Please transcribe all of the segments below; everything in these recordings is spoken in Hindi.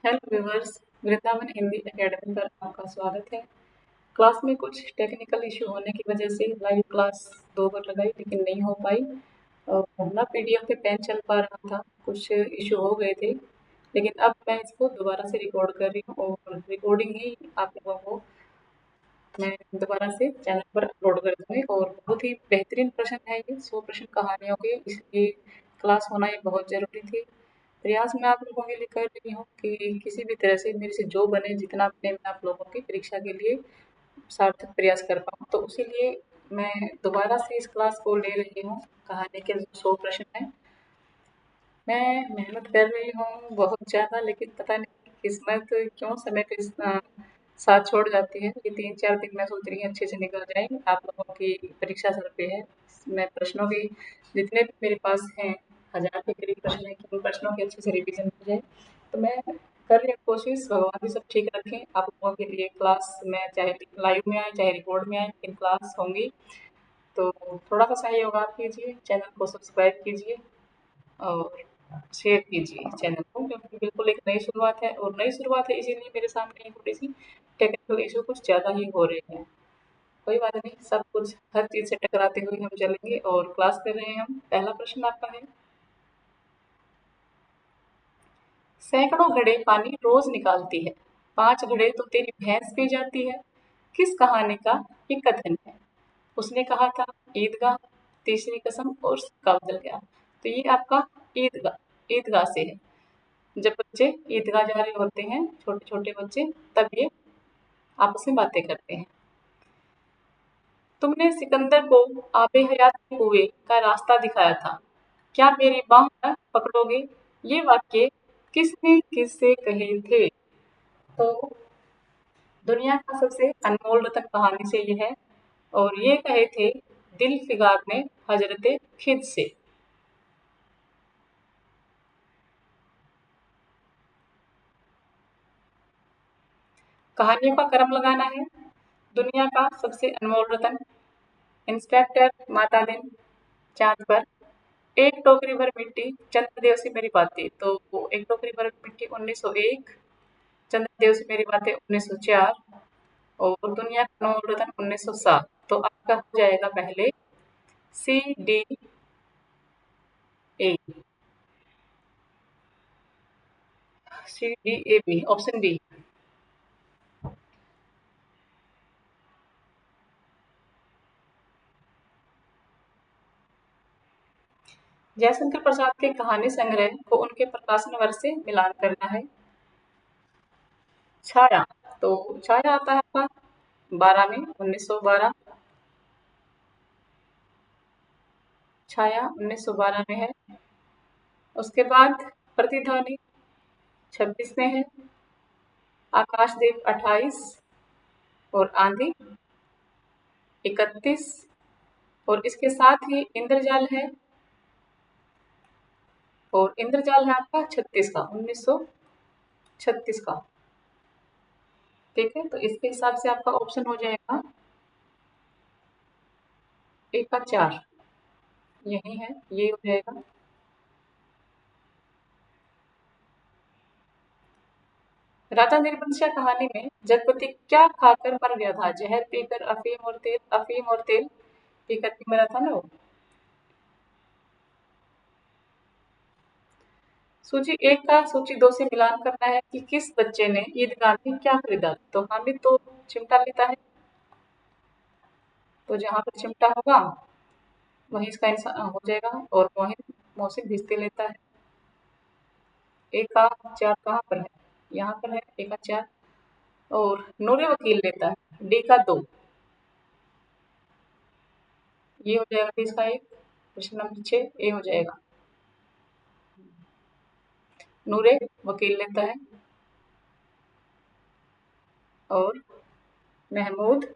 Hello viewers, Vrindavan Hindi academy पर आपका स्वागत है। क्लास में कुछ टेक्निकल इशू होने की वजह से लाइव क्लास 2 बार लगाई लेकिन नहीं हो पाई। ना पीडीएफ पे पेन चल पा रहा था, कुछ इशू हो गए थे। लेकिन अब मैं इसको दोबारा से रिकॉर्ड कर रही हूँ और रिकॉर्डिंग ही आप लोगों को मैं दोबारा से चैनल पर अपलोड कर दूँगी। और बहुत ही बेहतरीन प्रश्न है ये, 100 प्रश्न कहानियों के, इसलिए क्लास होना ये बहुत ज़रूरी थी। प्रयास मैं आप लोगों के लिए कर रही हूँ कि किसी भी तरह से मेरे से जो बने, जितना बने मैं आप लोगों की परीक्षा के लिए सार्थक प्रयास कर पाऊँ। तो उसीलिए मैं दोबारा से इस क्लास को ले रही हूँ। कहानी के 100 प्रश्न हैं। मैं मेहनत कर रही हूँ बहुत ज़्यादा, लेकिन पता नहीं किस्मत क्यों समय पे साथ छोड़ जाती है। ये 3-4 दिन मैं सोच रही हूँ अच्छे से निकल जाएँ। आप लोगों की परीक्षा सर पे है। मैं प्रश्नों की जितने भी मेरे पास हैं, 1000 के करीब प्रश्न हैं, कि उन प्रश्नों की अच्छे से रिवीजन हो जाए। तो मैं कर रही हूँ कोशिश, भगवान भी सब ठीक रखें। आप लोगों के लिए क्लास में चाहे लाइव में आए, चाहे रिकॉर्ड में आए, लेकिन क्लास होंगी। तो थोड़ा-सा सहयोग आप कीजिए, चैनल को सब्सक्राइब कीजिए और शेयर कीजिए चैनल को, क्योंकि बिल्कुल एक नई शुरुआत है और नई शुरुआत है इसीलिए मेरे सामने थोड़ी-सी टेक्निकल इश्यू कुछ ज़्यादा ही हो रहे हैं। कोई बात नहीं, सब कुछ हर चीज़ से टकराते हुए हम चलेंगे और क्लास कर रहे हैं हम। पहला प्रश्न आपका है, सैकड़ों घड़े पानी रोज निकालती है, 5 घड़े तो तेरी भैंस पी जाती है। किस कहानी का ये कथन है? उसने कहा था ईदगाह, तीसरी कसम और सिक्का बदल गया। तो ये आपका ईदगाह ईदगाह से है। जब बच्चे ईदगाह जा रहे होते हैं, छोटे छोटे बच्चे, तब ये आपस में बातें करते हैं। तुमने सिकंदर को आबे हयात के कुएं का रास्ता दिखाया था, क्या मेरी बांह न पकड़ोगे? ये वाक्य किसने किससे कहे थे? तो दुनिया का सबसे अनमोल रतन कहानी से ये है, और ये कहे थे दिल फिगार ने हजरत खिद से। कहानियों का क्रम लगाना है। दुनिया का सबसे अनमोल रतन, इंस्पेक्टर माता दिन, चांद पर, एक टोकरी भर मिट्टी, चंद्रदेव से मेरी बातें। तो वो एक टोकरी भर मिट्टी 1901, चंद्रदेव से मेरी बातें 1904 और दुनिया का अनमोल रतन 1907। तो आपका हो जाएगा पहले CDA, CDAB, option B. Jaishankar Prasad के कहानी संग्रह को उनके प्रकाशन वर्ष से मिलान करना है। छाया, तो छाया आता है आपका 12 में, 1912। छाया 1912 में है। उसके बाद प्रतिध्वनि 26 में है। आकाशदीप 28 और आंधी 31, और इसके साथ ही इंद्रजाल है, और इंद्रजाल है आपका 36 का, 1936 का। ठीक है, तो इसके हिसाब से आपका ऑप्शन हो जाएगा 1 का 4, यही है, ये हो जाएगा। राजा निर्बंधिया कहानी में जगपति क्या खाकर मर गया था? जहर पीकर, अफीम और तेल पीकर के मरा था ना वो। सूची 1 का सूची 2 से मिलान करना है कि किस बच्चे ने ईदगाह में क्या खरीदा। तो हामिद तो चिमटा लेता है, तो जहाँ पर चिमटा होगा वहीं इसका इंसान हो जाएगा। और मोहसिन भिस्ती लेता है। 1 का 4 कहाँ पर है? यहाँ पर है 1 का 4। और नूरे वकील लेता है D का 2, ये हो जाएगा इसका 1। प्रश्न नंबर 6 ए हो जाएगा। नूरे वकील लेता है और महमूद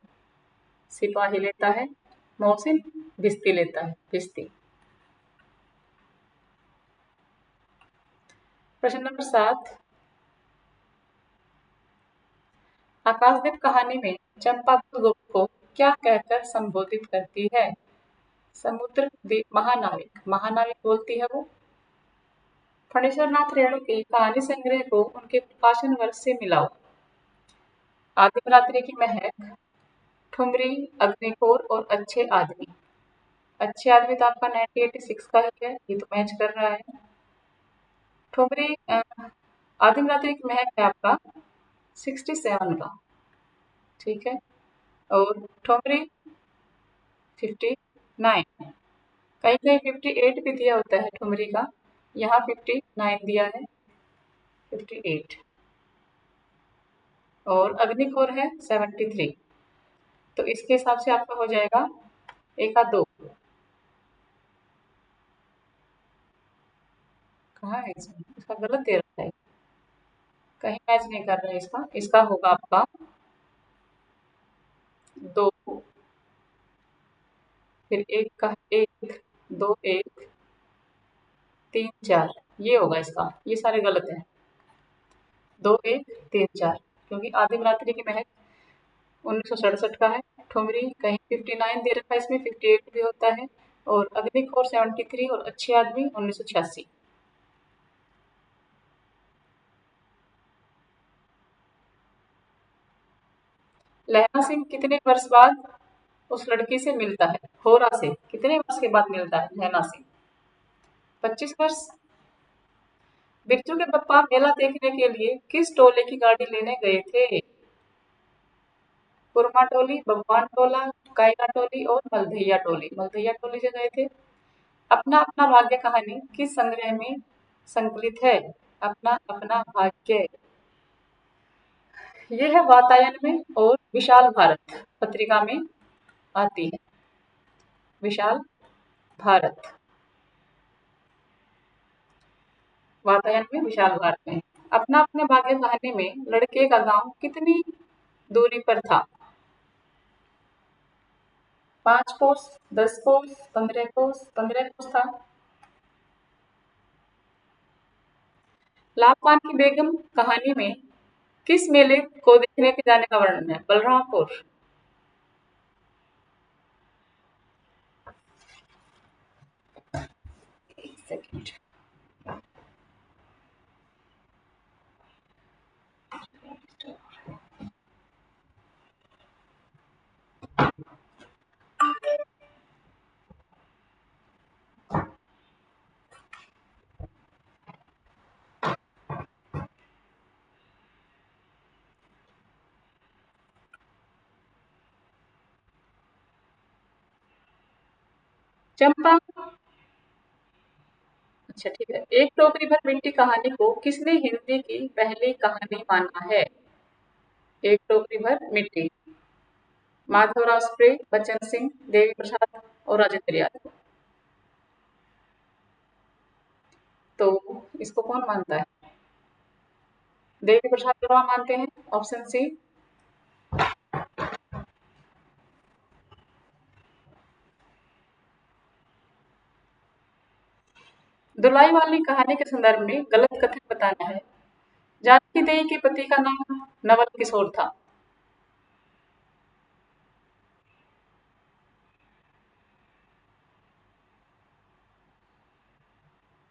सिपाही लेता है, मोहसिन भिस्ती लेता है, भिस्ती। प्रश्न नंबर 7, आकाशदीप कहानी में चंपा बुधगुप्त को क्या कहकर संबोधित करती है? समुद्र द्वीप महानाविक, महानाविक बोलती है वो। फणीश्वर नाथ रेणु के कहानी संग्रह को उनके प्रकाशन वर्ष से मिलाओ। आदिम रात्रि की महक, ठुमरी, अग्निकोर और अच्छे आदमी। अच्छे आदमी तो आपका 1986 का ही है, ये तो मैच कर रहा है। ठुमरी आदिम रात्रि की महक है आपका 67 का, ठीक है। और ठुमरी 59, कहीं कहीं 58 भी दिया होता है ठुमरी का, यहाँ 59 दिया है, 58। और अग्निकोर है 73। तो इसके हिसाब से आपका हो जाएगा 1 2। कहाँ है इसमें, इसका गलत दे रखा है, कहीं मैच नहीं कर रहा है इसका। इसका होगा आपका 2, फिर 1 का 1, 2 1 3 4, ये होगा इसका। ये सारे गलत हैं, 2 1 3 4, क्योंकि आदिम रात्रि की महक 1967 का है। ठुमरी कहीं 59 दे रखा है, इसमें 58 भी होता है। और अग्निकोर 73 और अच्छे आदमी 1986। लहरा सिंह कितने वर्ष बाद उस लड़की से मिलता है? होरा से कितने वर्ष के बाद मिलता है लहरा सिंह? 25 वर्ष। बिरजू के पप्पा मेला देखने के लिए किस टोले की गाड़ी लेने गए थे? कुरमा टोली, भगवान टोला, कायरा टोली और मलधैया टोली। मलधैया टोली से गए थे। अपना अपना भाग्य कहानी किस संग्रह में संकलित है? अपना अपना भाग्य, ये है वातायन में और विशाल भारत पत्रिका में आती है। विशाल भारत, वातायन में, विशाल भारत में। अपना अपने भाग्य कहानी में लड़के का गांव कितनी दूरी पर था? 5 कोस, 10 कोस, 15 कोस, 15 कोस था। लापान की बेगम कहानी में किस मेले को देखने के जाने का वर्णन है? बलरामपुर। एक सेकंड। चंपा। अच्छा ठीक है। एक टोकरी भर मिट्टी कहानी को किसने हिंदी की पहली कहानी माना है? एक टोकरी भर मिट्टी। माधवराव स्प्रे, बच्चन सिंह, देवी प्रसाद और राजेंद्र यादव। तो इसको कौन मानता है? देवी प्रसाद वर्मा मानते हैं, ऑप्शन सी। दुलाई वाली कहानी के संदर्भ में गलत कथन बताना है। जानकी देवी के पति का नाम नवल किशोर था।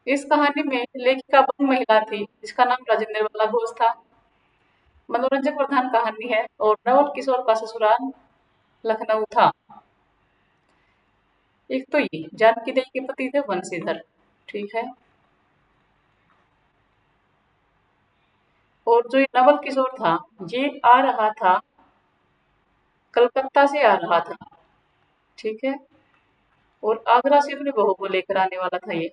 इस कहानी में लेखिका बहु महिला थी जिसका नाम राजेंद्र वाला घोष था। मनोरंजक प्रधान कहानी है और नवल किशोर का ससुराल लखनऊ था। एक तो ये जानकी देवी के पति थे वंशीधर, ठीक है। और जो ये नवल किशोर था, ये आ रहा था कलकत्ता से आ रहा था, ठीक है। और आगरा से अपनी बहू को लेकर आने वाला था ये।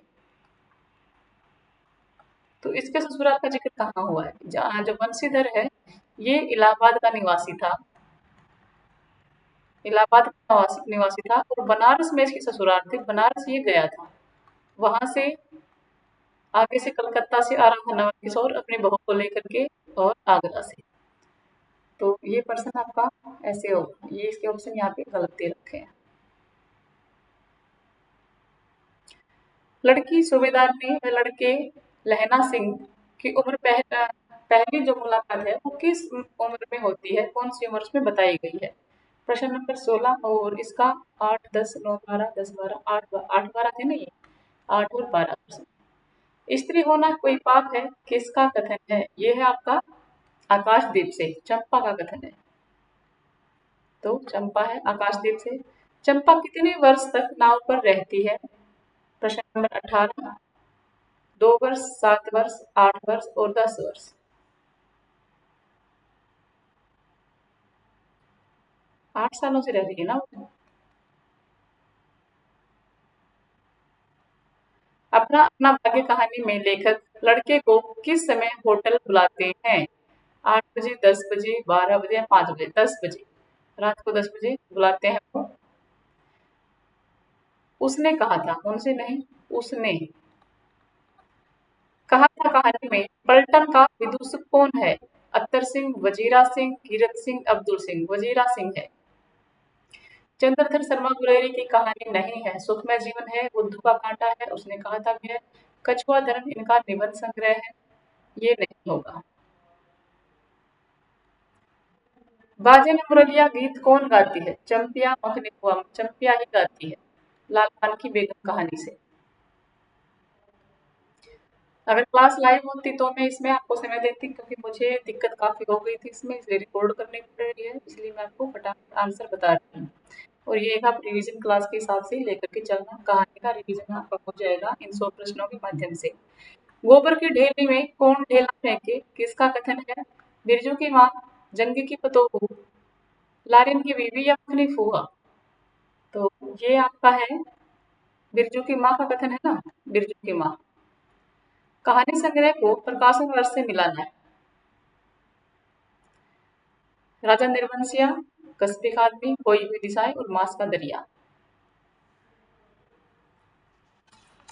तो इसके ससुराल का जिक्र कहाँ हुआ है? जहाँ जो वंशीधर है ये इलाहाबाद का निवासी था, इलाहाबाद का निवासी था और बनारस में इसकी ससुराल थी। बनारस ये गया था, वहां से आगे से कलकत्ता से आ रहा था नवल किशोर अपनी बहू को लेकर के, और आगरा से। तो ये पर्सन आपका ऐसे होगा। ये इसके ऑप्शन यहाँ पे गलत दे रखे हैं। लड़की सूबेदार ने व लड़के लहना सिंह की उम्र पहली जो मुलाकात है वो किस उम्र में होती है? कौन सी उम्र में बताई गई है? प्रश्न नंबर 16 और इसका 8 10 9 12 10 12 8 8 12 थे ना ये, 8 और 12 प्रश्न। स्त्री होना कोई पाप है, किसका कथन है? ये है आपका आकाशदीप से, चंपा का कथन है। तो चंपा है आकाशदीप से। चंपा कितने वर्ष तक नाव पर रहती है? प्रश्न नंबर 18। 2 वर्ष, 7 वर्ष, 8 वर्ष और 10 वर्ष। 8 सालों से रह रही है ना वो। अपना अपना भाग्य कहानी में लेखक लड़के को किस समय होटल बुलाते हैं? 8 बजे, 10 बजे, 12 बजे या 5 बजे? 10 बजे। रात को 10 बजे बुलाते हैं वो। उसने कहा था, उनसे नहीं, उसने कहा था कहानी में पलटन का विदूषक कौन है? अत्तर सिंह, वजीरा सिंह, कीरत सिंह, अब्दुल सिंह। वजीरा सिंह है। चंद्रधर शर्मा गुलेरी की कहानी नहीं है, सुखमय जीवन है, बुद्धू का कांटा है, उसने कहा था भी है, कछुआ धर्म इनका निबंध संग्रह है। ये नहीं होगा। बाजे ने मुरलिया गीत कौन गाती है? चंपिया मखने हुआ, चंपिया ही गाती है, लाल खान की बेगम कहानी से। अगर क्लास लाइव होती तो मैं इसमें आपको समय देती, क्योंकि मुझे दिक्कत काफी हो गई थी इसमें, इसलिए रिकॉर्ड करनी पड़ रही है, इसलिए मैं आपको फटाफट आंसर बता रही हूँ। और ये एक आप रिवीजन क्लास के हिसाब से लेकर के चलना, कहानी का रिवीजन आपका हो जाएगा इन 100 प्रश्नों के माध्यम से। गोबर की ढेली में कौन ढेला फेंके, किसका कथन है? बिरजू की माँ, जंग की पतोहू, लारिन की बीवी या अपनी फूहा? तो ये आपका है बिरजू की माँ का कथन है ना, बिरजू की माँ। कहानी संग्रह को प्रकाशन वर्ष से मिलाना है। राजा निर्वंशिया, कस्बे का आदमी, खोई हुई दिशाएं और मांस का दरिया।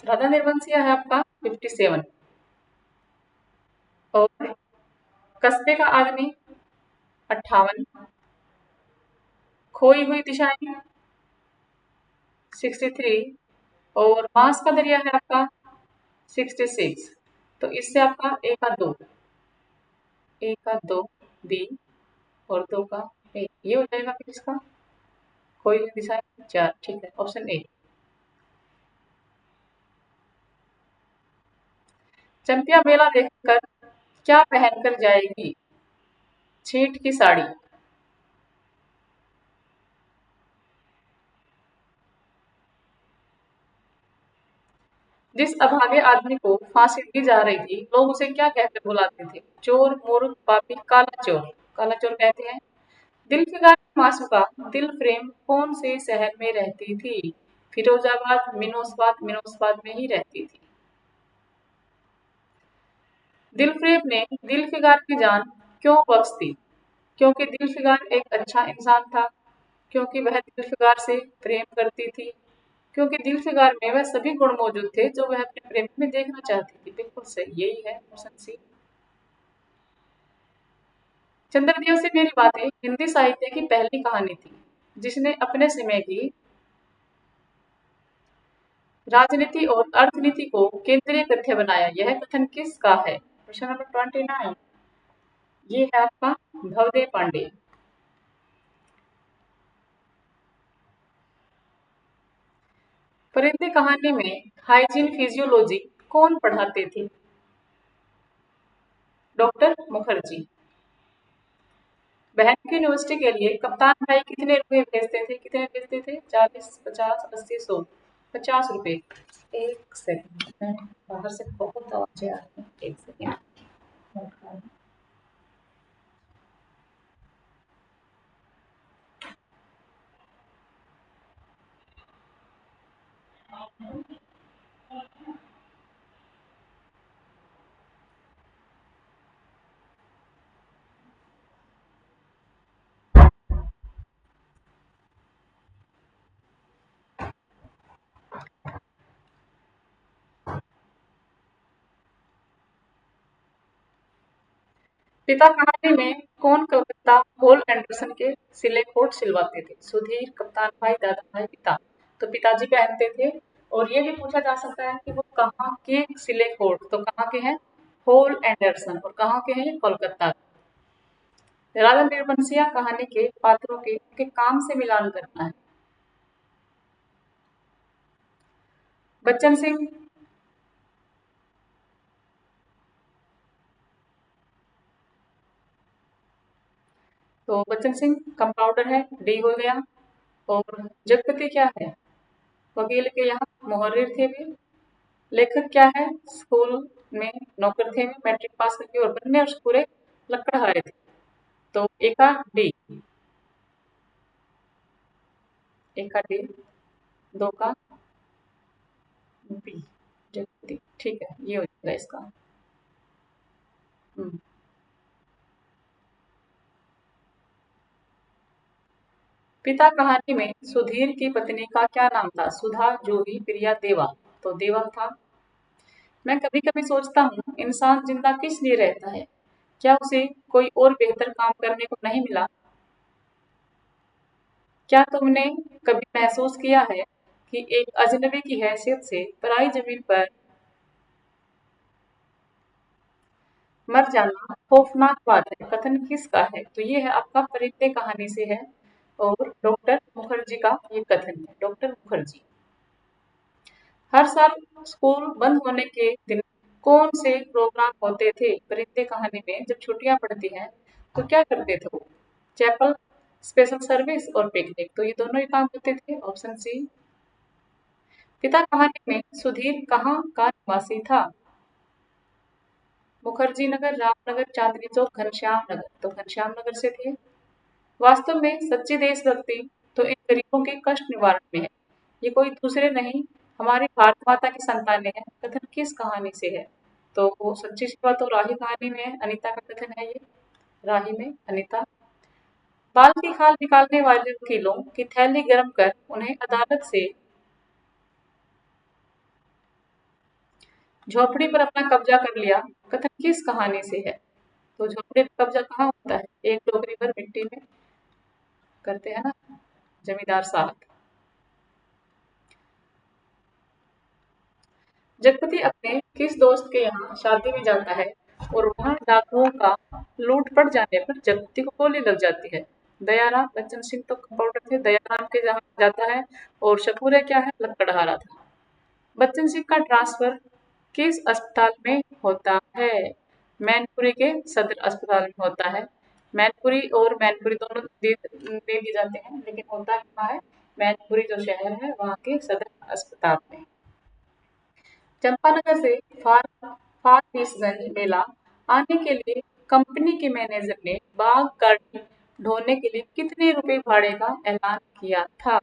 राजा निर्वंशिया है आपका 57 और कस्बे का आदमी 58, खोई हुई दिशाएं 63 और मांस का दरिया है आपका 66। तो इससे आपका एक का दो, एक का दो बी और दो का ए, ये हो जाएगा फिर इसका खोई हुई दिशाएं 4। ठीक है, ऑप्शन ए। चंपिया मेला देखकर क्या पहनकर जाएगी? छींट की साड़ी। जिस अभागे आदमी को फांसी दी जा रही थी, लोग उसे क्या कहकर बुलाते थे? चोर, मूर्ख, पापी, काला चोर। काला चोर कहते हैं। दिलफिकार मासूका दिल प्रेम कौन से शहर में रहती थी? फिरोजाबाद, मिनोस्बाद। मिनोस्बाद में ही रहती थी। दिलप्रेम ने दिलफिकार की जान क्यों बख्श दी? क्योंकि दिलफिकार एक अच्छा इंसान था, क्योंकि वह दिलफिकार से प्रेम करती थी, क्योंकि दिलफिकार में वह सभी गुण मौजूद थे जो वह अपने प्रेमी में देखना चाहती थी। बिल्कुल सही, यही है ऑप्शन सी। चंद्रदेव से मेरी बातें हिंदी साहित्य की पहली कहानी थी जिसने अपने समय की राजनीति और अर्थनीति को केंद्रीय तथ्य बनाया। यह कथन किसका है? प्रश्न नंबर 29। ये है आपका भवदेव पांडे। परिंदे कहानी में हाइजीन फिजियोलॉजी कौन पढ़ाते थे? डॉक्टर मुखर्जी। बहन की यूनिवर्सिटी के लिए कप्तान भाई कितने रुपए भेजते थे? कितने भेजते थे? 40, 50, 80, 100। 50 रुपए। एक सेकंड, मैं बाहर से बहुत आवाजें आ रही हैं, एक सेकंड। पिता कहानी में कौन कलकत्ता हॉल एंडरसन के सिले कोट सिलवाते थे? सुधीर, कप्तान भाई, दादा भाई, पिता। तो पिताजी पहनते थे। और ये भी पूछा जा सकता है कि वो कहाँ के सिले कोट, तो कहाँ के हैं? Hall Anderson. और कहाँ के हैं? ये कोलकाता। राजा निर्बंसिया कहानी के पात्रों के उनके काम से मिलान करना है। बच्चन सिंह, तो बच्चन सिंह कंपाउंडर है, डी हो गया। और जगपति क्या है? वकील के यहाँ मुहर्रिर थे भी। लेखक क्या है? स्कूल में नौकर थे भी, मैट्रिक पास करके, और बनने और पूरे लकड़हारे थे। तो एक का डी, दो का बी, जगपति। ठीक है, ये हो जाएगा इसका। हम्म। पिता कहानी में सुधीर की पत्नी का क्या नाम था? सुधा, जूही, प्रिया, देवा। तो देवा था। मैं कभी कभी सोचता हूँ, इंसान जिंदा किस लिए रहता है? क्या उसे कोई और बेहतर काम करने को नहीं मिला? क्या तुमने कभी महसूस किया है कि एक अजनबी की हैसियत से पराई जमीन पर मर जाना खौफनाक बात है? कथन किसका है? तो ये है आपका परित्य कहानी से है, और डॉक्टर मुखर्जी का ये कथन है, डॉक्टर मुखर्जी। हर साल स्कूल बंद होने के दिन कौन से प्रोग्राम होते थे? परित्य कहानी में जब छुट्टियां पड़ती हैं तो क्या करते थे वो? चैपल, स्पेशल सर्विस और पिकनिक। तो ये दोनों ही काम होते थे, ऑप्शन सी। पिता कहानी में सुधीर कहाँ का निवासी था? मुखर्जी नगर, रामनगर, चांदनी चौक, घनश्याम नगर। तो घनश्याम नगर से थे। वास्तव में सच्ची देशभक्ति तो इन गरीबों के कष्ट निवारण में है। ये कोई दूसरे नहीं, हमारी भारत माता की संतानें हैं। कथन किस कहानी से है? तो वो सच्ची सेवा तो राही कहानी में है, अनीता का कथन है ये। राही में अनीता। बाल की खाल निकालने वाले वकीलों की थैली गर्म कर उन्हें अदालत से झोपड़ी पर अपना कब्जा कर लिया। कथन किस कहानी से है? तो झोपड़ी पर कब्जा कहाँ होता है? एक टोकरी पर मिट्टी में करते हैं ना जमींदार साहब। जगपति अपने किस दोस्त के यहाँ शादी में जाता है और वहां डाकुओं का लूट पड़ जाने पर जगपति को गोली लग जाती है? दयाराम। बच्चन सिंह तो कंपाउंडर थे, दयाराम के जहाँ जाता है। और शकूरे क्या है? लकड़हारा था। बच्चन सिंह का ट्रांसफर किस अस्पताल में होता है? मैनपुरी के सदर अस्पताल में होता है। मैनपुरी और मैनपुरी दोनों दे दिए जाते हैं, लेकिन होता कहाँ है? मैनपुरी जो शहर है वहाँ के सदर अस्पताल में। चंपानगर से फारबिसगंज मेला आने के लिए कंपनी के मैनेजर ने बाग गार्डन ढोने के लिए कितने रुपए भाड़े का ऐलान किया था?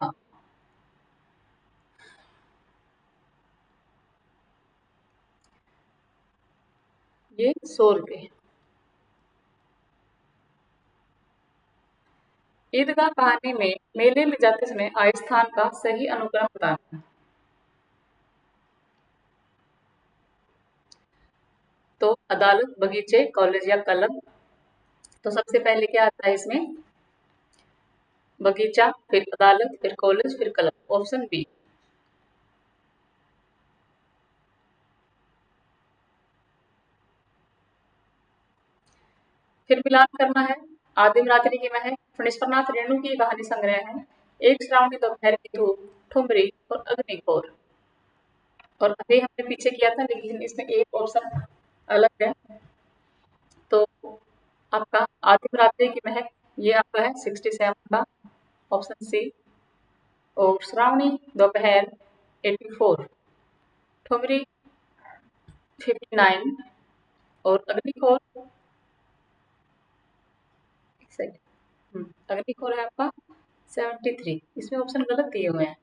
ये 100 रुपए। ईदगाह कहानी में मेले में जाते समय आए स्थान का सही अनुक्रम बताना। तो अदालत, बगीचे, कॉलेज या कलम। तो सबसे पहले क्या आता है इसमें? बगीचा, फिर अदालत, फिर कॉलेज, फिर कलम। Option B. फिर मिलान करना है। आदिम रात्रि की महक, फणीश्वरनाथ रेणु की कहानी संग्रह है। एक श्रावणी दोपहर की धूप, ठुमरी और अग्निकोर। और अभी हमने पीछे किया था, लेकिन इसमें एक ऑप्शन अलग है। तो आपका आदिम रात्रि की महक, ये आपका है 67 का, ऑप्शन सी। और श्रावणी दोपहर 84, ठुमरी 59 और अग्निकोर, एक सेकंड, अग्निकोर है आपका 73। इसमें ऑप्शन गलत दिए हुए हैं।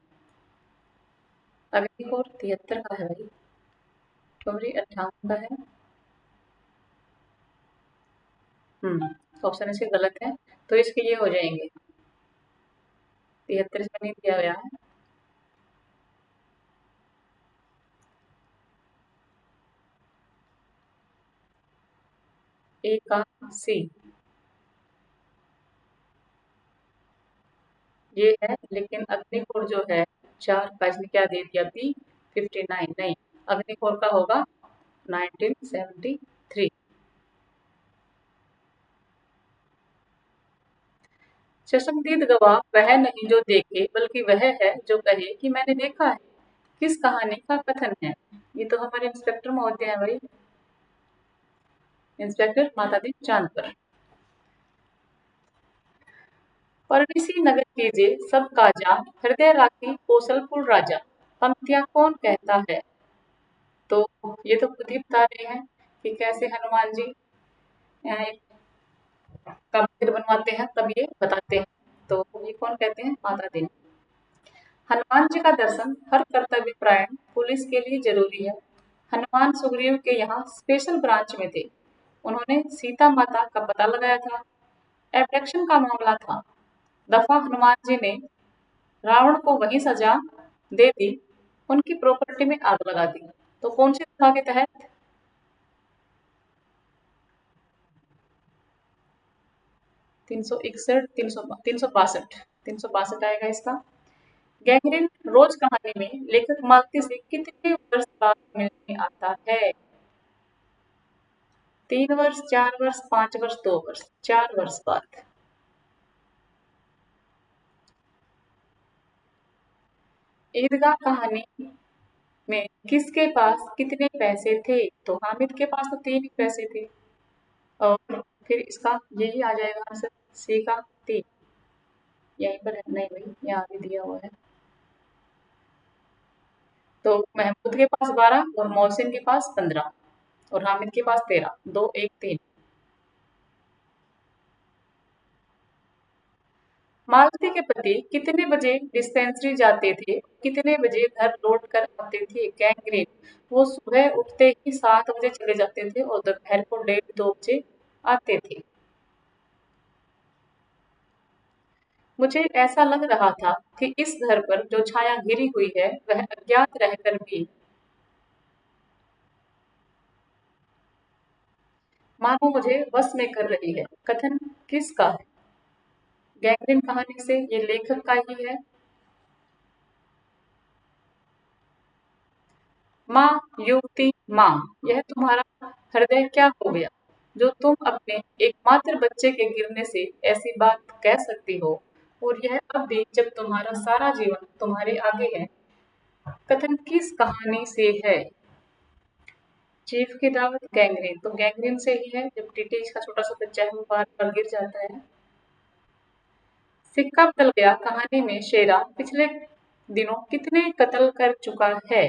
अग्निकोर 73 का है भाई, ठुमरी 58 का है। ऑप्शन इसके गलत है, तो इसके ये हो जाएंगे 73, इसमें नहीं दिया गया है। ए का सी ये है, लेकिन अग्निकोर जो है 4 का, इसने क्या दे दिया? बी 59। नहीं, अग्निकोर का होगा 1973। चशमदीद गवाह वह नहीं जो देखे, बल्कि वह है जो कहे कि मैंने देखा है। किस कहानी का कथन है? ये तो हमारे इंस्पेक्टर महोदय हैं भाई, इंस्पेक्टर मातादीन चांद पर। परदेसी नगर कीजिए सब काजा, हृदय राखी कौशलपुर राजा। पंक्तियां कौन कहता है? तो ये तो खुद ही बता रहे हैं कि कैसे हनुमान जी एक का मंदिर बनवाते हैं, तब ये बताते हैं। तो ये कौन कहते हैं? माता दीन। हनुमान जी का दर्शन हर कर्तव्य परायण पुलिस के लिए जरूरी है। हनुमान सुग्रीव के यहाँ स्पेशल ब्रांच में थे। उन्होंने सीता माता का पता लगाया था। एब्डक्शन का मामला था। दफा हनुमान जी ने रावण को वही सजा दे दी, उनकी प्रॉपर्टी में आग लगा दी। तो कौन सी दफा के तहत? 361, 362, 362 आएगा इसका। गैंग्रीन रोज कहानी में लेखक मालती से कितने वर्ष बाद मिलने आता है? 3 वर्ष, 4 वर्ष, 5 वर्ष, 2 वर्ष। 4 वर्ष बाद। ईदगाह कहानी में किसके पास कितने पैसे थे? तो हामिद के पास तो 3 ही पैसे थे। और फिर इसका यही आ जाएगा आंसर, सी का 3। यहीं पर है, नहीं भाई यहाँ भी दिया हुआ है। तो महमूद के पास 12 और मोहसिन के पास 15 और हामिद के पास 13। 2, 1, 3। मालती के पति कितने बजे डिस्पेंसरी जाते थे, कितने बजे घर लौट कर आते थे? गैंग्रीन वो सुबह उठते ही 7 बजे चले जाते थे और दोपहर को 1:30-2 बजे आते थे। मुझे ऐसा लग रहा था कि इस घर पर जो छाया घिरी हुई है वह अज्ञात रहकर भी मानो मुझे वश में कर रही है। कथन किसका है? गैंग्रीन कहानी से ये लेखक का ही है। माँ, युवती माँ, यह तुम्हारा हृदय क्या हो गया जो तुम अपने एकमात्र बच्चे के गिरने से ऐसी बात कह सकती हो, और यह अब भी जब तुम्हारा सारा जीवन तुम्हारे आगे है। कथन किस कहानी से है? चीफ की दावत। गैंग्रीन तो गैंग्रीन से ही है, जब टीटी का छोटा सा बच्चा है वो बार बार गिर जाता है। सिक्का बदल गया कहानी में शेरा पिछले दिनों कितने कत्ल कर चुका है?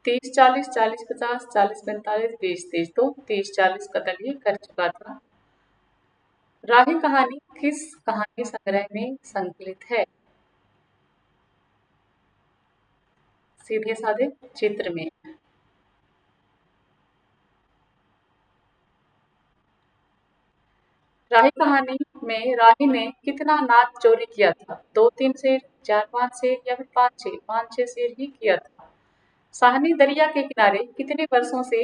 30, 40, 40, 50, 40, 45, 20, 30। तो 30, 40 कत्ल ये कर चुका था। राही कहानी किस कहानी संग्रह में संकलित है? सीधे साधे चित्र में। राही कहानी में राही ने कितना नाद चोरी किया था? 2-3 शेर, 4-5 शेर या फिर 5-6? 5-6 शेर ही किया था। साहनी दरिया के किनारे कितने वर्षों से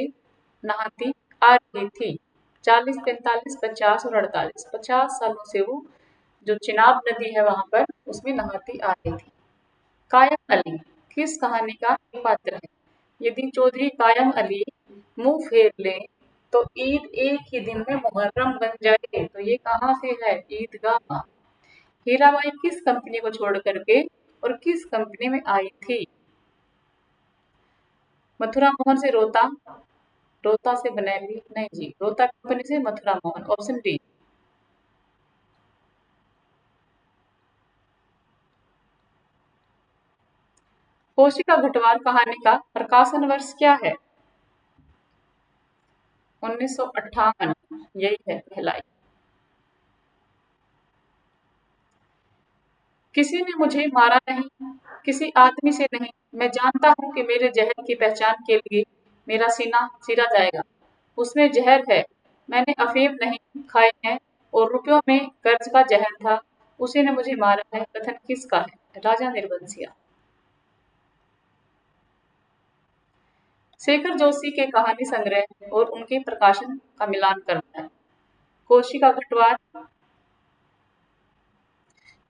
नहाती आ रही थी? 40, 45, 50 और 48। 50 सालों से वो जो चिनाब नदी है वहां पर उसमें नहाती आ रही थी। कायम अली किस कहानी का पात्र है? यदि चौधरी कायम अली मुंह फेर ले तो ईद एक ही दिन में मुहर्रम बन जाए। तो ये कहाँ से है? ईदगाह। हीराबाई किस कंपनी को छोड़ करके और किस कंपनी में आई थी? मथुरा मोहन से रोता, रोता से बनेली, नहीं जी, रोता कंपनी से मथुरा मोहन। Option D. कोशिका गुटवार कहानी का प्रकाशन वर्ष क्या है? 1958। यही है पहला। किसी ने मुझे मारा नहीं, किसी आदमी से नहीं। मैं जानता हूँ कि मेरे जहर की पहचान के लिए मेरा सीना चीरा जाएगा। उसमें जहर है, मैंने अफीम नहीं खाई है और रुपयों में कर्ज का जहर था। उसी ने मुझे मारा है। कथन किसका है? राजा निर्बंसिया। शेखर जोशी के कहानी संग्रह और उनके प्रकाशन का मिलान करना है। कोशिका गठवार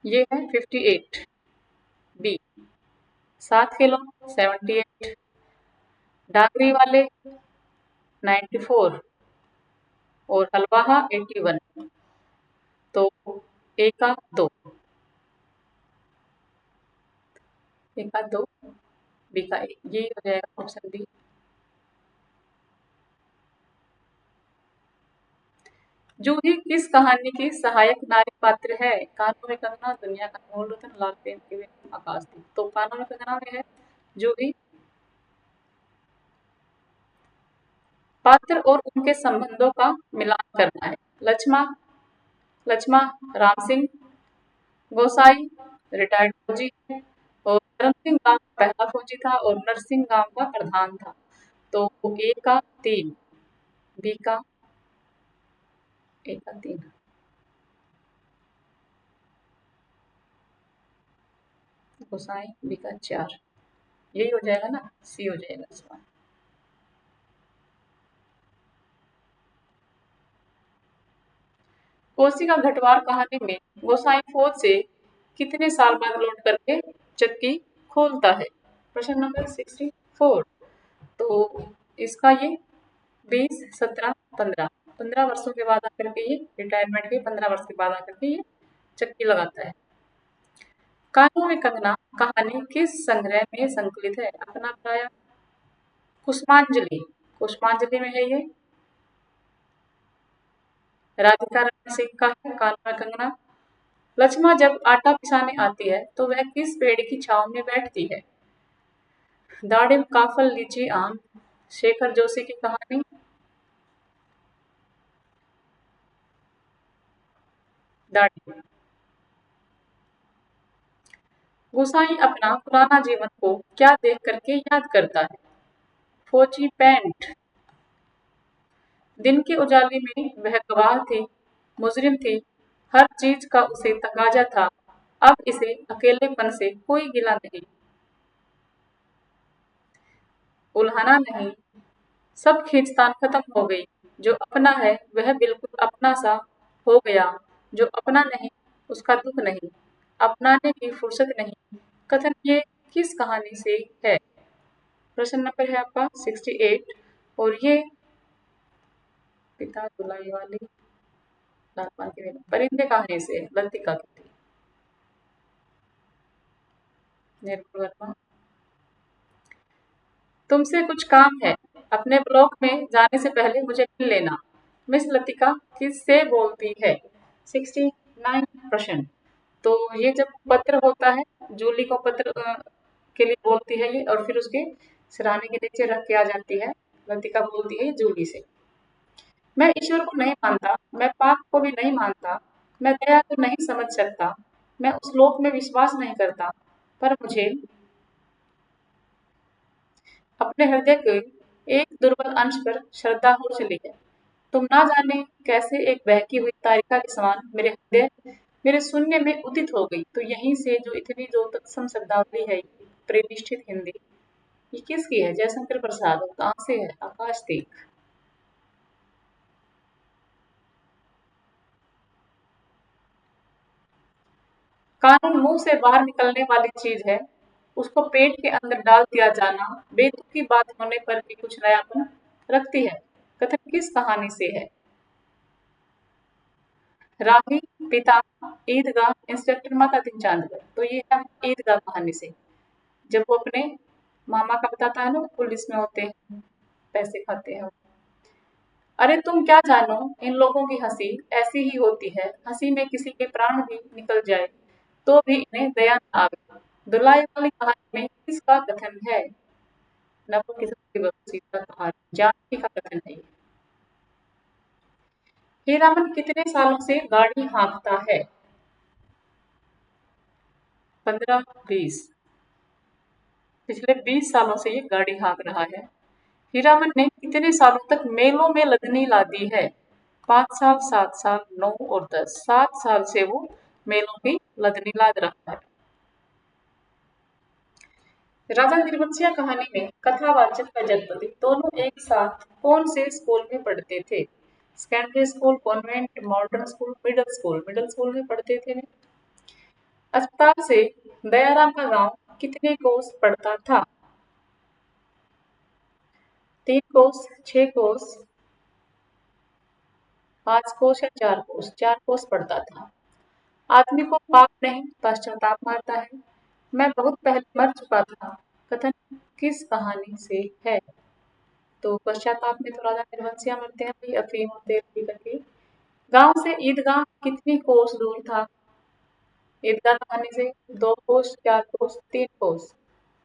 ये है 58। बी। 7 किलो 78। डागरी वाले 94 और हलवाहा 81। तो ए का 2, ए का 2, बी का 1, ये हो जाएगा ऑप्शन बी। जूही किस कहानी की सहायक नारी पात्र है? कानों में कंगना, दुनिया का अनमोल रतन, लाल प्रेम की बेगम, आकाशदीप। तो कानों में कंगना में है जूही। पात्र और उनके संबंधों का मिलान करना है। लक्ष्मा, लक्ष्मा राम सिंह गोसाई रिटायर्ड फौजी है, और करम सिंह गांव का पहला फौजी था और नरसिंह गांव का प्रधान था। तो ए का 3, बी का ए का 3, गोसाई बी का 4, यही हो जाएगा ना, सी हो जाएगा इसका। कोशिका घटवार कहानी में गोसाई फौज से कितने साल बाद लौट करके चक्की खोलता है? प्रश्न नंबर 64। तो इसका ये 20, 17, 15, 15 वर्षों के बाद आकर के ये रिटायरमेंट के 15 वर्ष के बाद आकर के ये चक्की लगाता है। कानों में कंगना कहानी किस संग्रह में संकलित है? अपना पराया, कुसुमांजलि, कुसुमांजलि में है ये। राधिका रानी सिंह का है कानों में कंगना। लक्ष्मा जब आटा पिसाने आती है तो वह किस पेड़ की छांव में बैठती है? दाड़िम, काफल, लीची, आम। शेखर जोशी की कहानी। दाड़िम। गुसाई अपना पुराना जीवन को क्या देख करके याद करता है? फौजी पैंट। दिन के उजाले में वह गवाह थी, मुजरिम थी, हर चीज का उसे तगाजा था। अब इसे अकेलेपन से कोई गिला नहीं, उल्हाना नहीं, सब खींचतान खत्म हो गई। जो अपना है वह बिल्कुल अपना सा हो गया, जो अपना नहीं उसका दुख नहीं, अपनाने की फुर्सत नहीं। कथन ये किस कहानी से है? प्रश्न नंबर है आपका 68, और ये पिता दुलाई वाली लाल की बेगम, परिंदे कहानी से, लतिका की थी, निर्मल वर्मा। तुमसे कुछ काम है, अपने ब्लॉक में जाने से पहले मुझे मिल लेना। मिस लतिका किससे बोलती है? 69 प्रश्न। तो ये जब पत्र होता है, जूली को पत्र के लिए बोलती है ये, और फिर उसके सिरहाने के नीचे रख के आ जाती है। लतिका बोलती है जूली से, मैं ईश्वर को नहीं मानता, मैं पाप को भी नहीं मानता, मैं दया को नहीं समझ सकता, मैं उस लोक में विश्वास नहीं करता, पर मुझे अपने हृदय के एक दुर्बल अंश पर श्रद्धा हो चली है। तुम ना जाने कैसे एक बहकी हुई तारिका के समान मेरे हृदय, मेरे शून्य में उदित हो गई। तो यहीं से जो इतनी जो तत्सम शब्दावली है, प्रतिष्ठित हिंदी, ये किसकी है? जयशंकर प्रसाद। और कहाँ से है? आकाशदीप। कानून मुंह से बाहर निकलने वाली चीज है, उसको पेट के अंदर डाल दिया जाना बेतुकी बात होने पर भी कुछ नयापन रखती है। कथन किस कहानी से है? राही, पिता, ईदगाह, इंस्पेक्टर माता ध्यानचंद। तो ये है ईदगाह कहानी से, जब वो अपने मामा का बताता है ना, पुलिस में होते हैं, पैसे खाते हैं। अरे तुम क्या जानो, इन लोगों की हंसी ऐसी ही होती है, हंसी में किसी के प्राण भी निकल जाए तो भी इन्हें दया न आवे। दुलाई वाली कहानी में किसका कथन है? नपुं किस्मत की बख्शी का कहानी, जानकी का कथन है ये। हीरामन कितने सालों से गाड़ी हाँकता है? 15, 20। पिछले 20 सालों से ये गाड़ी हाँक रहा है। हीरामन ने कितने सालों तक मेलों में लदनी लादी है? 5 साल, 7 साल, 9 और 10। 7 साल से वो मेलों की लदनी लाद रहा है। राजा निर्वंशिया कहानी में कथावाचक व जनपदी दोनों एक साथ कौन से स्कूल में पढ़ते थे? Secondary school, convent, modern school, middle school. Middle school में पढ़ते थे वे। अस्पताल से दयाराम का गांव कितने कोस पड़ता था? 3 कोस, 6 कोस, 5 कोस या 4 कोस? 4 कोस पड़ता था। आदमी को पाप नहीं पश्चाताप मारता है, मैं बहुत पहले मर चुका था। कथन किस कहानी से है? तो पश्चाताप में तो राजा निर्वंशिया मरते हैं भाई, अफीम और तेल पी करके। गांव से ईदगाह कितनी कोस दूर था? ईदगाह कहानी से 2 कोस, 4 कोस, 3 कोस।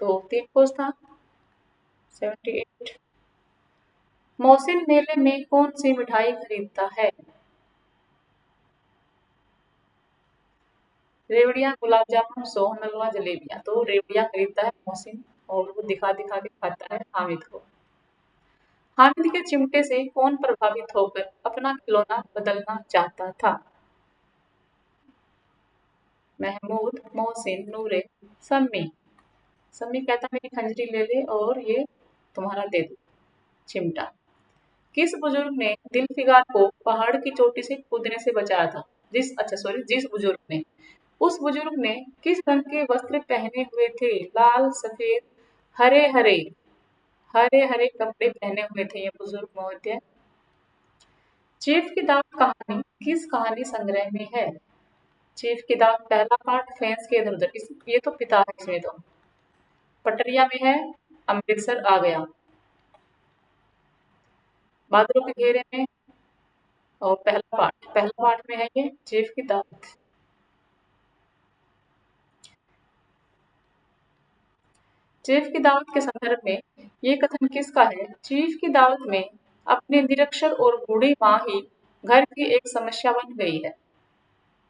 तो 3 कोस था। 78। मोहसिन मेले में कौन सी मिठाई खरीदता है? रेवड़ियाँ, गुलाब जामुन, सोहन हलवा, जलेबियाँ। तो रेवड़ियाँ खरीदता है मोहसिन और वो दिखा दिखा के खाता है हामिद को। हामिद के चिमटे से कौन प्रभावित होकर अपना खिलौना बदलना चाहता था? महमूद, मोहसिन, नूरे, सम्मी। सम्मी कहता मेरी खंजरी ले ले और ये तुम्हारा दे दो चिमटा। किस बुजुर्ग ने दिलफिगार को पहाड़ की चोटी से कूदने से बचाया था? जिस बुजुर्ग ने, उस बुजुर्ग ने किस रंग के वस्त्र पहने हुए थे? लाल, सफेद, हरे हरे। हरे हरे कपड़े पहने हुए थे ये बुजुर्ग महोदय। चीफ की दावत कहानी किस कहानी संग्रह में है? चीफ की दावत पहला पार्ट फैंस के इधर उधर, ये तो पिता है इसमें तो। पटरिया में है अमृतसर आ गया। बादलों के घेरे में और पहला पार्ट में है ये चीफ की दावत। चीफ की दावत के संदर्भ में ये कथन किसका है? चीफ की दावत में अपने निरक्षर और बूढ़ी माँ ही घर की एक समस्या बन गई है।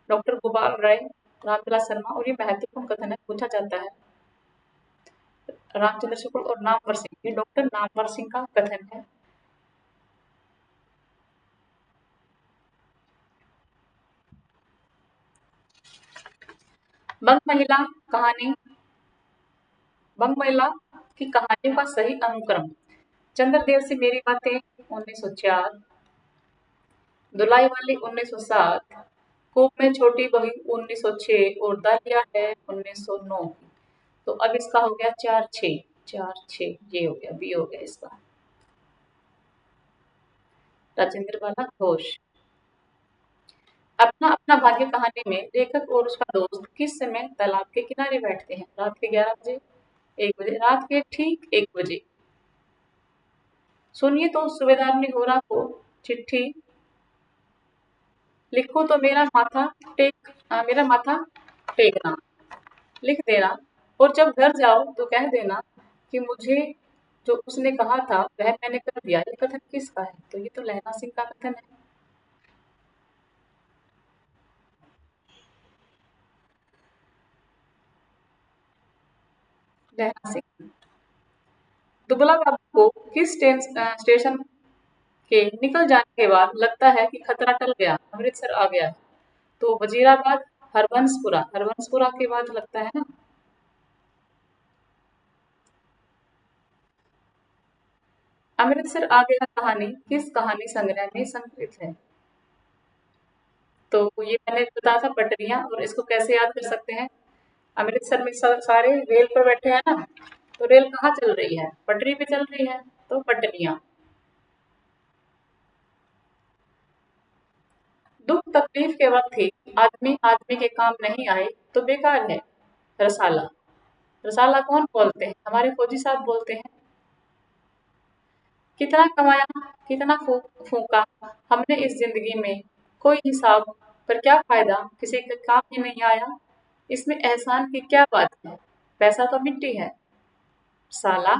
डॉक्टर गोपाल राय, रामविलास शर्मा। और ये महत्वपूर्ण कथन है, पूछा जाता है। रामचंद्र शुक्ल और नामवर सिंह, ये डॉक्टर नामवर सिंह का कथन है। बंग महिला कहानी, बंग महिला की कहानियों का सही अनुक्रम। चंद्रदेव से मेरी बातें 1904, दुलाई वाली 1907, कूप में छोटी बही 1906 और दालिया है 1909। तो अब इसका हो गया 4-6, 4-6, ये हो गया, बी हो गया इसका। राजेंद्र बाला घोष। अपना अपना भाग्य कहानी में लेखक और उसका दोस्त किस समय तालाब के किनारे बैठते हैं? रात के 11 बजे, 1 बजे, रात के ठीक 1 बजे। सुनिए तो सूबेदार ने गोरा को चिट्ठी, लिखो तो मेरा माथा टेकना, लिख देना, और जब घर जाओ तो कह देना कि मुझे जो उसने कहा था वह मैंने कर दिया। ये कथन किसका है? तो ये तो लहना सिंह का कथन है। लहना सिंह। दुबला बाबू को किस स्टेशन के निकल जाने के बाद लगता है कि खतरा टल गया, अमृतसर आ गया? तो वजीराबाद, हरबंसपुरा। हरबंसपुरा के बाद लगता है ना। अमृतसर आ गया कहानी किस कहानी संग्रह में संकलित है? तो ये मैंने बताया था पटरियां। और इसको कैसे याद कर सकते हैं? अमृतसर में सारे रेल पर बैठे हैं ना, तो रेल कहाँ चल रही है? पटरी पे चल रही है, तो पटरियां। दुख तकलीफ के वक्त ही आदमी आदमी के काम नहीं आए तो बेकार है। रसाला। रसाला कौन बोलते हैं? हमारे फौजी साहब बोलते हैं। कितना कमाया, कितना फूका हमने इस जिंदगी में, कोई हिसाब, पर क्या फायदा, किसी का काम ही नहीं आया। इसमें एहसान की क्या बात है, पैसा तो मिट्टी है। साला,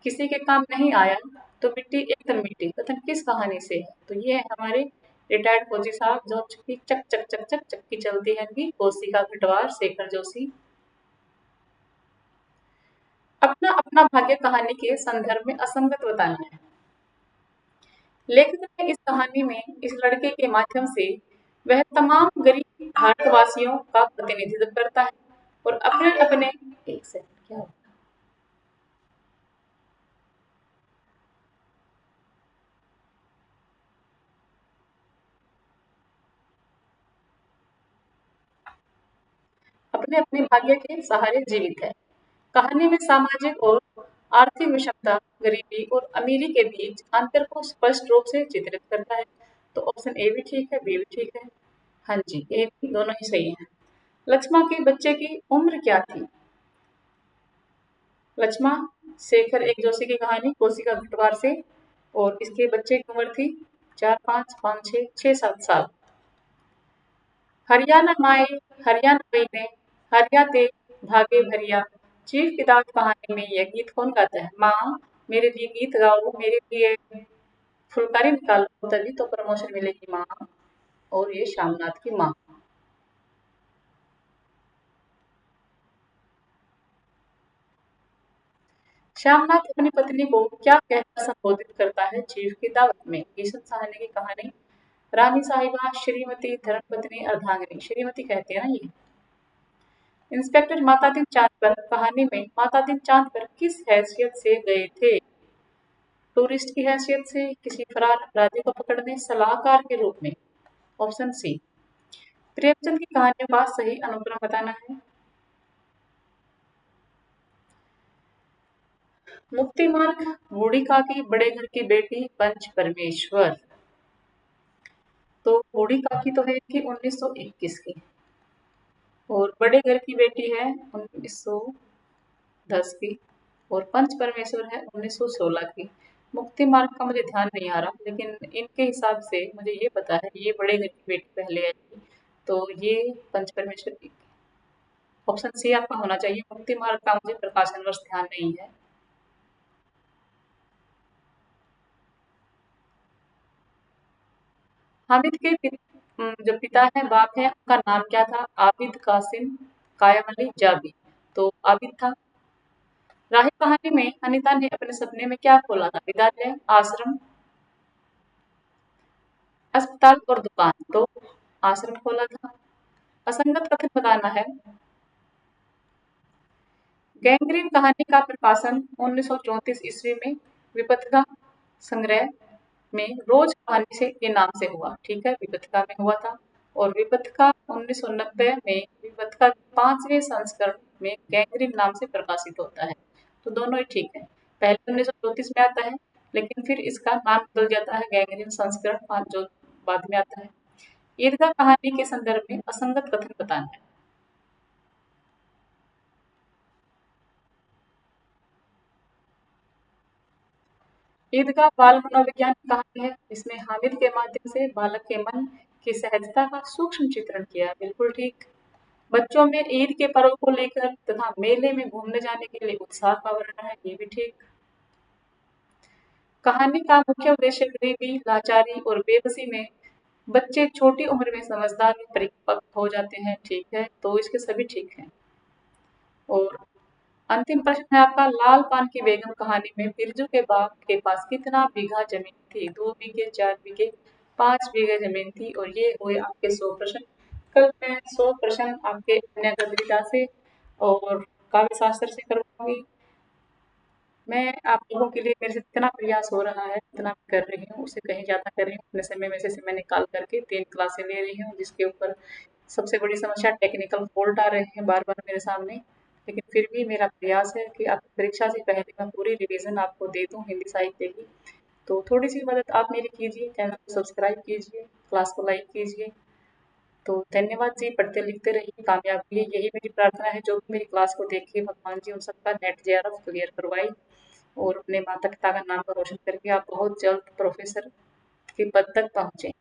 किसी के काम नहीं आया तो मिट्टी एकदम मिट्टी। कथन किस कहानी से है? तो ये है हमारे रिटायर्ड फौजी साहब जो चक्की चक चक चक चक चक्की चलती है इनकी, कोसी का घटवार, शेखर जोशी। अपना अपना भाग्य कहानी के संदर्भ में असंगत बताना है। लेखक ने इस कहानी में इस लड़के के माध्यम से वह तमाम गरीब भारतवासियों का प्रतिनिधित्व करता है और अपने अपने, एक सेकंड, क्या हुआ? अपने अपने भाग्य के सहारे जीवित है। कहानी में सामाजिक और आर्थिक विषमता, गरीबी और अमीरी के बीच अंतर को स्पष्ट रूप से चित्रित करता है। तो ऑप्शन ए भी ठीक है, बी भी ठीक है। हाँ जी, ए बी दोनों ही सही हैं। लक्ष्मा के बच्चे की उम्र क्या थी? लक्ष्मा, शेखर एक जोशी की कहानी, कोसी का घटवार से। और इसके बच्चे की उम्र थी 4, 5, 5, 6, 6, 7 साल। हरियाणा माए हरियाणा महीने हरियाते भागे भरिया। चीफ किताब कहानी में यह गीत कौन गाता है? माँ, मेरे लिए गीत गाओ, मेरे लिए फुलकारी निकालो, तभी तो प्रमोशन मिलेगी माँ। और ये श्यामनाथ की माँ। श्यामनाथ अपनी पत्नी को क्या कहकर संबोधित करता है चीफ की दावत में? किशन साहनी की कहानी। रानी साहिबा, श्रीमती, धर्मपत्नी, अर्धांगिनी। श्रीमती कहते हैं ना ये। इंस्पेक्टर मातादीन चांद पर कहानी में मातादीन चांद पर किस हैसियत से गए थे? टूरिस्ट की हैसियत से, किसी फरार अपराधी को पकड़ने, सलाहकार के रूप में। Option C. प्रेमचंद की कहानियों का सही अनुक्रम बताना है। मुक्ति मार्ग, बूढ़ी काकी, बड़े घर की बेटी, पंच परमेश्वर। तो बूढ़ी काकी तो है कि 1921 की, और बड़े घर की बेटी है 1910 की, और पंच परमेश्वर है 1916 की। मुक्ति मार्ग का मुझे ध्यान नहीं आ रहा, लेकिन इनके हिसाब से मुझे ये पता है ये बड़े घर की बेटी पहले आई, तो ये पंच परमेश्वर की। ऑप्शन सी आपका होना चाहिए। मुक्ति मार्ग का मुझे प्रकाशन वर्ष ध्यान नहीं है। हामिद के जो पिता है, बाप है, उनका नाम क्या था? आबिद कासिम, कायम अली, जाबी। तो आबिद था। राही कहानी में अनीता ने अपने सपने में क्या खोला था? विद्यालय, आश्रम, अस्पताल और दुकान। तो आश्रम खोला था। असंगत कथन बताना है। गैंग्रीन कहानी का प्रकाशन 1934 ईस्वी में विपथिका संग्रह में रोज कहानी से के नाम से हुआ। ठीक है, विपथिका में हुआ था। और विपथिका 1990 में विपथिका के 5वें संस्करण में गैंग्रीन नाम से प्रकाशित होता है। तो दोनों ही ठीक है। पहले 1934 में आता है, लेकिन फिर इसका नाम बदल जाता है गैंग्रीन संस्करण 5 जो बाद में आता है। ईदगाह कहानी के संदर्भ में असंगत कथन बताना है। ईदगाह बाल मनोविज्ञान की कहानी है। इसमें हामिद के माध्यम से बालक के मन की सहजता का सूक्ष्म चित्रण किया है। बिल्कुल ठीक। बच्चों में ईद के पर्व को लेकर तथा मेले में घूमने जाने के लिए उत्साह का वर्णन है। ये भी ठीक। कहानी का मुख्य उद्देश्य गरीबी, लाचारी और बेबसी में बच्चे छोटी उम्र में समझदार और परिपक्व हो जाते हैं। ठीक है, तो इसके सभी ठीक हैं। और अंतिम प्रश्न है आपका, लाल पान की बेगम कहानी में बिरजू के बाप के पास कितना बीघा जमीन थी? 2 बीघे, 4 बीघे, 5 बीघे जमीन थी। और ये हुए आपके 100 प्रश्न। कल मैं 100 प्रश्न आपके अन्य गणिता से और काव्य शास्त्र से करवाऊंगी। मैं आप लोगों के लिए, मेरे से जितना प्रयास हो रहा है उतना मैं कर रही हूँ, उससे कहीं ज़्यादा कर रही हूँ। अपने समय में से समय निकाल करके 3 क्लासें ले रही हूँ, जिसके ऊपर सबसे बड़ी समस्या टेक्निकल फॉल्ट आ रहे हैं बार बार मेरे सामने। लेकिन फिर भी मेरा प्रयास है कि आपकी परीक्षा से पहले मैं पूरी रिवीजन आपको दे दूँ हिंदी साहित्य की। तो थोड़ी सी मदद आप मेरी कीजिए, चैनल को सब्सक्राइब कीजिए, क्लास को लाइक कीजिए। तो धन्यवाद जी। पढ़ते लिखते रहिए, कामयाब होइए, यही मेरी प्रार्थना है। जो भी मेरी क्लास को देखे भगवान जी उन सबका नेट जेआरएफ क्लियर करवाए और अपने माता पिता का नाम रोशन करके आप बहुत जल्द प्रोफेसर के पद तक पहुँचे।